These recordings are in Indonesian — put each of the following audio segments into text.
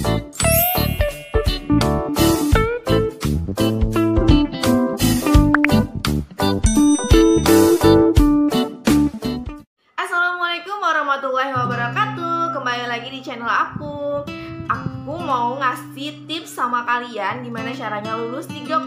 Assalamualaikum warahmatullahi wabarakatuh. Kembali lagi di channel aku. Aku mau ngasih tips sama kalian gimana caranya lulus 3,5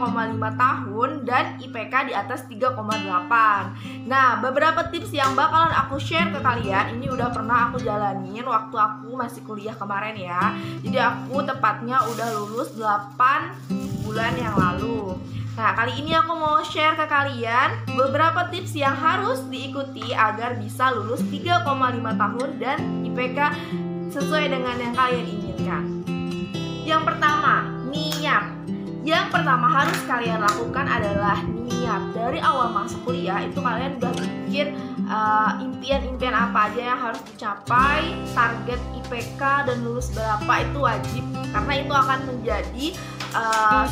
tahun dan IPK di atas 3,8. Nah, beberapa tips yang bakalan aku share ke kalian ini udah pernah aku jalanin waktu aku masih kuliah kemarin ya. Jadi aku tepatnya udah lulus 8 bulan yang lalu. Nah, kali ini aku mau share ke kalian beberapa tips yang harus diikuti agar bisa lulus 3,5 tahun dan IPK sesuai dengan yang kalian inginkan. Yang pertama, niat. Yang pertama harus kalian lakukan adalah niat. Dari awal masuk kuliah itu kalian udah bikin impian-impian apa aja yang harus dicapai, target IPK dan lulus berapa itu wajib. Karena itu akan menjadi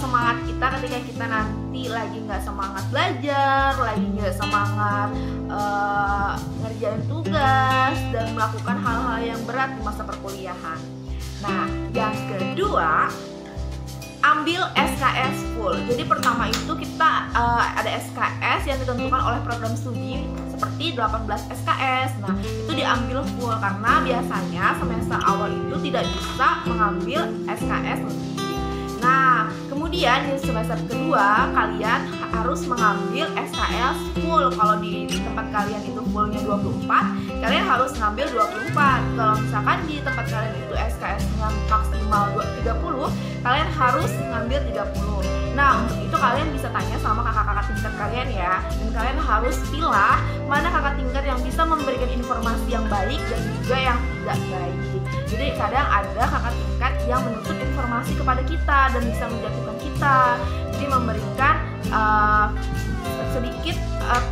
semangat kita ketika kita nanti lagi nggak semangat belajar, lagi nggak semangat ngerjain tugas dan melakukan hal-hal yang berat di masa perkuliahan. Nah, yang kedua, ambil SKS full. Jadi pertama itu kita ada SKS yang ditentukan oleh program studi seperti 18 SKS. Nah, itu diambil full karena biasanya semester awal itu tidak bisa mengambil SKS lebih. Nah, kemudian di semester kedua kalian harus mengambil SKS full. Kalau di tempat kalian itu fullnya 24, kalian harus ngambil 24. Kalau misalkan di tempat kalian itu SKS-nya maksimal 30, kalian harus ngambil 30. Nah, untuk itu kalian bisa tanya sama kakak-kakak tingkat kalian ya. Dan kalian harus pilih mana kakak tingkat yang bisa memberikan informasi yang baik dan juga yang tidak baik. Jadi kadang ada kakak tingkat yang menuntut informasi kepada kita dan bisa menjatuhkan kita. Jadi memberikan sedikit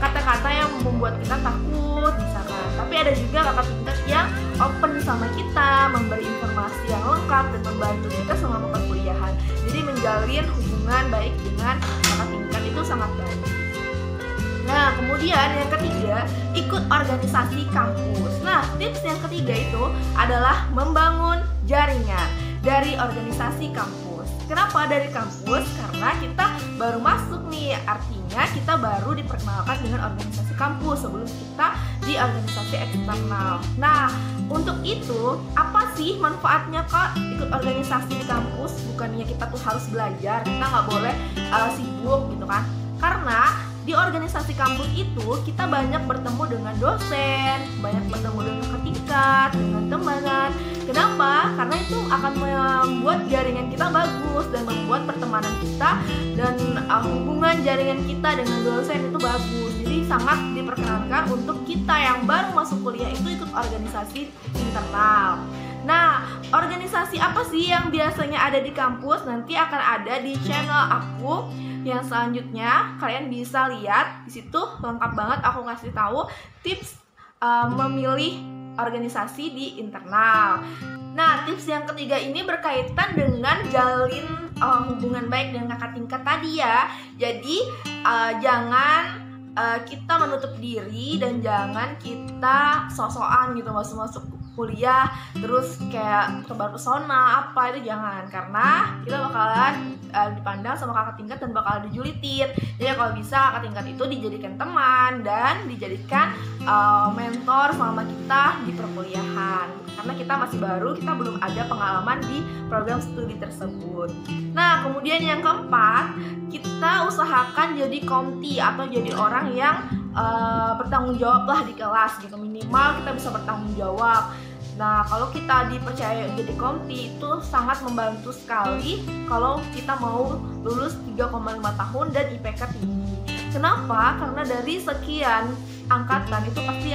kata-kata yang membuat kita takut misalkan. Tapi ada juga kakak tingkat yang open sama kita, memberi informasi yang lengkap dan membantu kita selama perkuliahan. Jadi menjalin hubungan baik dengan kakak tingkat itu sangat baik. Nah, kemudian yang ketiga, ikut organisasi kampus. Nah, tips yang ketiga itu adalah membangun jaringan dari organisasi kampus. Kenapa dari kampus? Karena kita baru masuk nih, artinya kita baru diperkenalkan dengan organisasi kampus sebelum kita di organisasi eksternal. Nah, untuk itu, apa sih manfaatnya kok ikut organisasi di kampus? Bukannya kita tuh harus belajar, kita nggak boleh sibuk gitu kan. Karena di organisasi kampus itu kita banyak bertemu dengan dosen, banyak bertemu dengan kakak tingkat, dengan teman. Kenapa? Karena itu akan membuat jaringan kita bagus dan membuat pertemanan kita dan hubungan jaringan kita dengan dosen itu bagus. Jadi sangat diperkenankan untuk kita yang baru masuk kuliah itu ikut organisasi internal. Nah, organisasi apa sih yang biasanya ada di kampus? Nanti akan ada di channel aku yang selanjutnya. Kalian bisa lihat di situ lengkap banget aku ngasih tahu tips memilih organisasi di internal. Nah, tips yang ketiga ini berkaitan dengan jalin hubungan baik dengan kakak tingkat tadi ya. Jadi jangan kita menutup diri dan jangan kita sok-sokan gitu masuk kuliah terus kayak tebar pesona apa itu jangan, karena kita bakalan dipandang sama kakak tingkat dan bakal dijulitin. Jadi kalau bisa kakak tingkat itu dijadikan teman dan dijadikan mentor selama kita di perkuliahan, karena kita masih baru, kita belum ada pengalaman di program studi tersebut. Nah, kemudian yang keempat, kita usahakan jadi komti atau jadi orang yang bertanggung jawab lah di kelas gitu, minimal kita bisa bertanggung jawab. Nah, kalau kita dipercaya jadi komti itu sangat membantu sekali kalau kita mau lulus 3,5 tahun dan IPK tinggi. Kenapa? Karena dari sekian angkatan itu pasti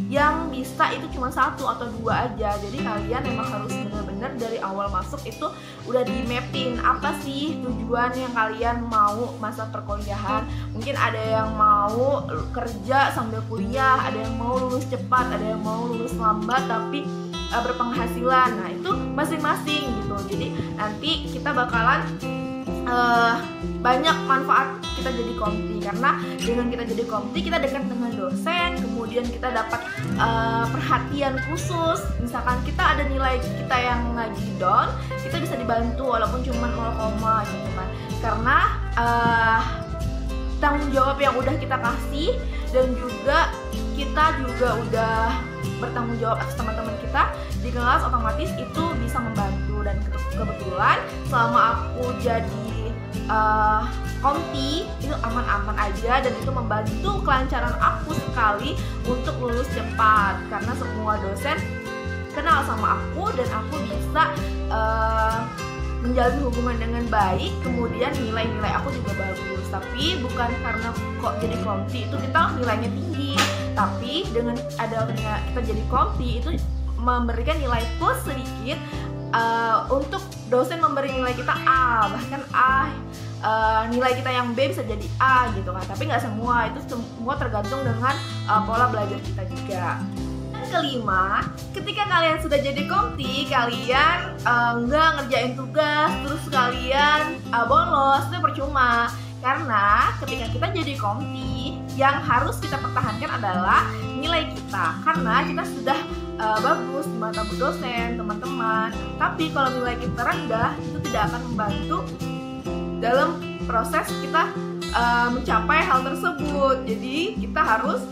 yang bisa itu cuma 1 atau 2 aja. Jadi kalian memang harus benar-benar dari awal masuk itu udah di mapping apa sih tujuan yang kalian mau masa perkuliahan. Mungkin ada yang mau kerja sambil kuliah, ada yang mau lulus cepat, ada yang mau lulus lambat tapi berpenghasilan. Nah, itu masing-masing gitu. Jadi nanti kita bakalan banyak manfaat kita jadi komti, karena dengan kita jadi komti kita dekat dengan dosen, kemudian kita dapat perhatian khusus. Misalkan kita ada nilai kita yang lagi down, kita bisa dibantu walaupun cuma 0, gitu kan, karena tanggung jawab yang udah kita kasih dan juga kita juga udah bertanggung jawab atas teman-teman kita di kelas, otomatis itu bisa membantu. Dan kebetulan selama aku jadi komti itu aman-aman aja, dan itu membantu kelancaran aku sekali untuk lulus cepat karena semua dosen kenal sama aku dan aku bisa menjalin hubungan dengan baik, kemudian nilai-nilai aku juga bagus. Tapi bukan karena kok jadi komti itu kita nilainya tinggi, tapi dengan adanya kita jadi komti itu memberikan nilai plus sedikit, untuk dosen memberi nilai kita A, bahkan nilai kita yang B bisa jadi A gitu kan. Tapi nggak semua, itu semua tergantung dengan pola belajar kita juga. Kelima, ketika kalian sudah jadi komti, kalian nggak ngerjain tugas, terus kalian bolos, itu percuma. Karena ketika kita jadi komti, yang harus kita pertahankan adalah nilai kita, karena kita sudah bagus di mata dosen, teman-teman. Tapi kalau nilai kita rendah, itu tidak akan membantu dalam proses kita mencapai hal tersebut. Jadi kita harus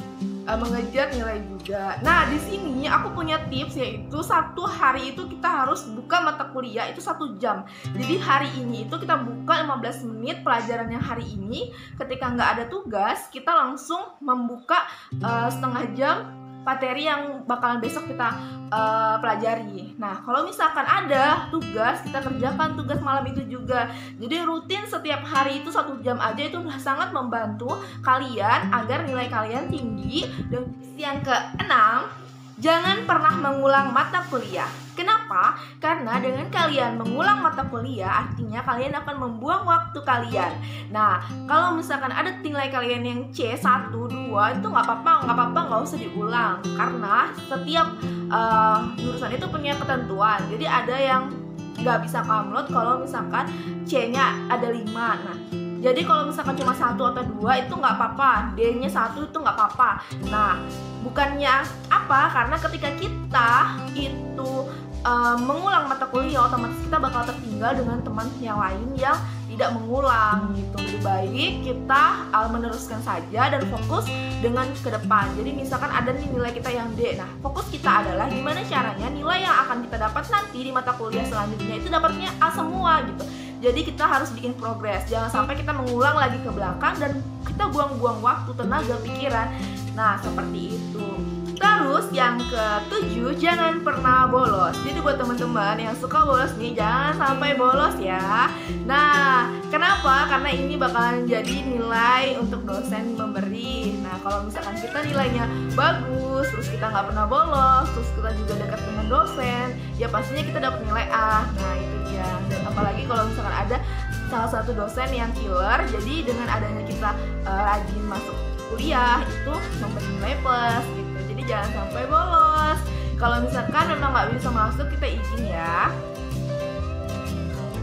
mengejar nilai juga. Nah, di sini aku punya tips, yaitu satu hari itu kita harus buka mata kuliah itu 1 jam. Jadi hari ini itu kita buka 15 menit pelajaran yang hari ini. Ketika nggak ada tugas, kita langsung membuka setengah jam materi yang bakalan besok kita pelajari. Nah, kalau misalkan ada tugas, kita kerjakan tugas malam itu juga. Jadi rutin setiap hari itu 1 jam aja, itu udah sangat membantu kalian agar nilai kalian tinggi. Dan yang keenam, jangan pernah mengulang mata kuliah. Kenapa? Karena dengan kalian mengulang mata kuliah, artinya kalian akan membuang waktu kalian. Nah, kalau misalkan ada nilai kalian yang C1, 2, itu nggak apa-apa, nggak usah diulang. Karena setiap jurusan itu punya ketentuan. Jadi ada yang nggak bisa download kalau misalkan C-nya ada 5. Nah, jadi kalau misalkan cuma 1 atau 2 itu nggak apa-apa, D-nya 1 itu nggak apa-apa. Nah, bukannya apa? Karena ketika kita itu mengulang mata kuliah, otomatis kita bakal tertinggal dengan teman yang lain yang tidak mengulang gitu. Lebih baik kita meneruskan saja dan fokus dengan ke depan. Jadi misalkan ada nih nilai kita yang D, nah fokus kita adalah gimana caranya nilai yang akan kita dapat nanti di mata kuliah selanjutnya itu dapatnya A semua gitu. Jadi kita harus bikin progres, jangan sampai kita mengulang lagi ke belakang dan kita buang-buang waktu, tenaga, pikiran. Nah, seperti itu. Terus yang ke-7, jangan pernah bolos. Jadi buat teman-teman yang suka bolos nih, jangan sampai bolos ya. Nah, kenapa? Karena ini bakalan jadi nilai untuk dosen memberi. Nah, kalau misalkan kita nilainya bagus, terus kita nggak pernah bolos, terus kita juga dekat dengan dosen, ya pastinya kita dapat nilai A. Nah, itu dia. Dan apalagi kalau misalkan ada salah satu dosen yang killer, jadi dengan adanya kita rajin masuk kuliah itu memberi nilai plus gitu. Jadi jangan sampai bolos. Kalau misalkan memang nggak bisa masuk, kita izin ya.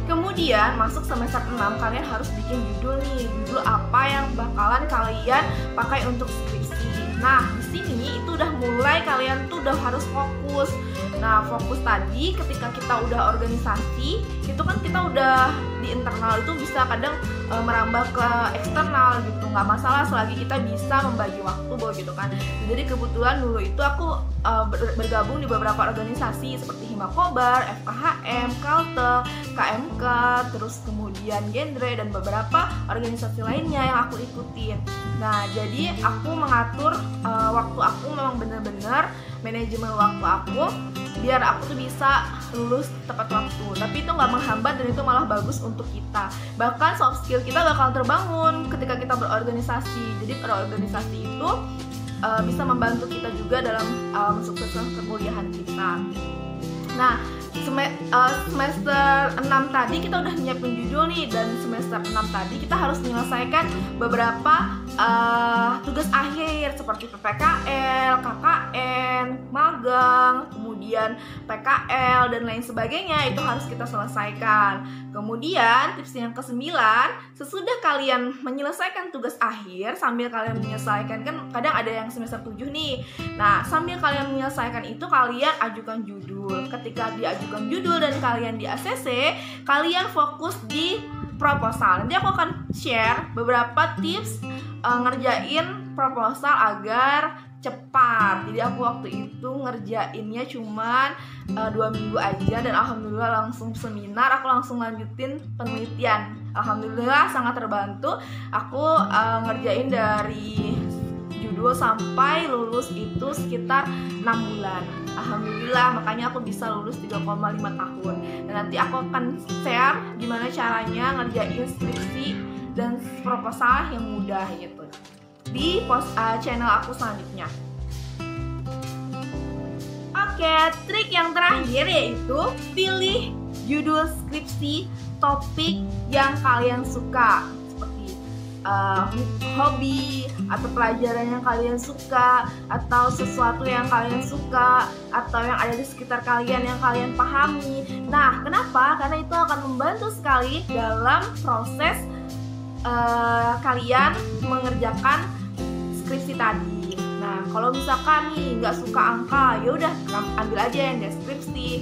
Kemudian masuk semester 6, kalian harus bikin judul nih. Judul apa yang bakalan kalian pakai untuk skripsi. Nah, di sini itu udah mulai kalian tuh udah harus fokus. Nah, fokus tadi ketika kita udah organisasi, itu kan kita udah di internal itu bisa kadang merambah ke eksternal gitu, nggak masalah selagi kita bisa membagi waktu gitu kan. Jadi kebetulan dulu itu aku bergabung di beberapa organisasi seperti Himakobar, FKHM, Kalteng, KMK, terus kemudian Genre dan beberapa organisasi lainnya yang aku ikutin. Nah, jadi aku mengatur waktu aku memang benar-benar manajemen waktu aku biar aku tuh bisa lulus tepat waktu. Tapi itu nggak menghambat dan itu malah bagus untuk kita. Bahkan soft skill kita bakal terbangun ketika kita berorganisasi. Jadi berorganisasi itu bisa membantu kita juga dalam mensukseskan perkuliahan kita. Nah, semester 6 tadi kita udah nyiapin judul nih, dan semester 6 tadi kita harus menyelesaikan beberapa tugas akhir seperti PPKL, KKN, magang, kemudian kemudian PKL dan lain sebagainya, itu harus kita selesaikan. Kemudian tips yang ke-9, sesudah kalian menyelesaikan tugas akhir, sambil kalian menyelesaikan, kan kadang ada yang semester 7 nih. Nah, sambil kalian menyelesaikan itu, kalian ajukan judul. Ketika diajukan judul dan kalian di ACC, kalian fokus di proposal. Nanti aku akan share beberapa tips ngerjain proposal agar cepat. Jadi aku waktu itu ngerjainnya cuman 2 minggu aja, dan alhamdulillah langsung seminar, aku langsung lanjutin penelitian. Alhamdulillah sangat terbantu. Aku ngerjain dari judul sampai lulus itu sekitar 6 bulan. Alhamdulillah, makanya aku bisa lulus 3,5 tahun. Dan nanti aku akan share gimana caranya ngerjain skripsi dan proposal yang mudah gitu di channel aku selanjutnya. Oke, trik yang terakhir yaitu pilih judul skripsi topik yang kalian suka, seperti hobi atau pelajaran yang kalian suka, atau sesuatu yang kalian suka, atau yang ada di sekitar kalian yang kalian pahami. Nah, kenapa? Karena itu akan membantu sekali dalam proses kalian mengerjakan skripsi tadi. Nah, kalau misalkan nih nggak suka angka, ya udah ambil aja yang deskripsi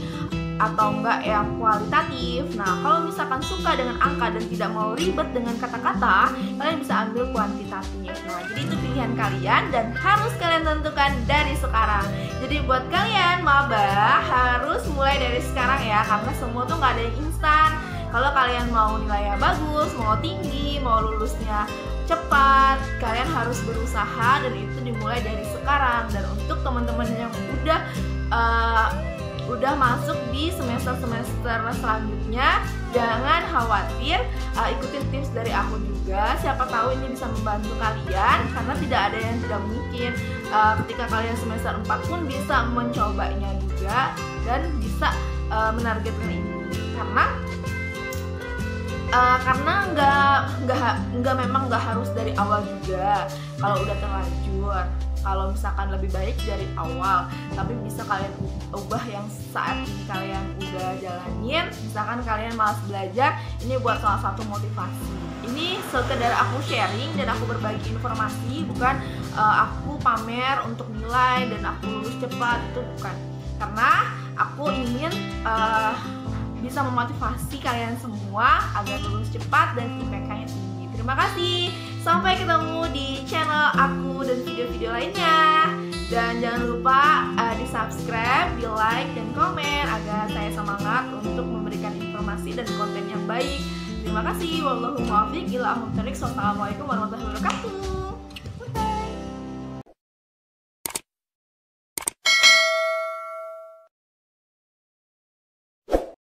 atau enggak yang kualitatif. Nah, kalau misalkan suka dengan angka dan tidak mau ribet dengan kata-kata, kalian bisa ambil kuantitatif. Nah, jadi itu pilihan kalian dan harus kalian tentukan dari sekarang. Jadi buat kalian maba harus mulai dari sekarang ya, karena semua tuh nggak ada yang instan. Kalau kalian mau nilainya bagus, mau tinggi, mau lulusnya cepat, kalian harus berusaha, dan itu dimulai dari sekarang. Dan untuk teman-teman yang udah masuk di semester selanjutnya, jangan khawatir, ikutin tips dari aku juga. Siapa tahu ini bisa membantu kalian, karena tidak ada yang tidak mungkin. Ketika kalian semester 4 pun bisa mencobanya juga dan bisa menargetkan ini. Karena memang nggak harus dari awal juga. Kalau udah terlanjur, kalau misalkan lebih baik dari awal, tapi bisa kalian ubah yang saat ini kalian udah jalanin. Misalkan kalian malas belajar, ini buat salah satu motivasi. Ini sekedar aku sharing dan aku berbagi informasi, bukan aku pamer untuk nilai dan aku lulus cepat, itu bukan. Karena aku ingin bisa memotivasi kalian semua agar lulus cepat dan IPK-nya tinggi. Terima kasih. Sampai ketemu di channel aku dan video-video lainnya. Dan jangan lupa di-subscribe, di-like, dan komen agar saya semangat untuk memberikan informasi dan konten yang baik. Terima kasih. Wassalamualaikum warahmatullahi wabarakatuh.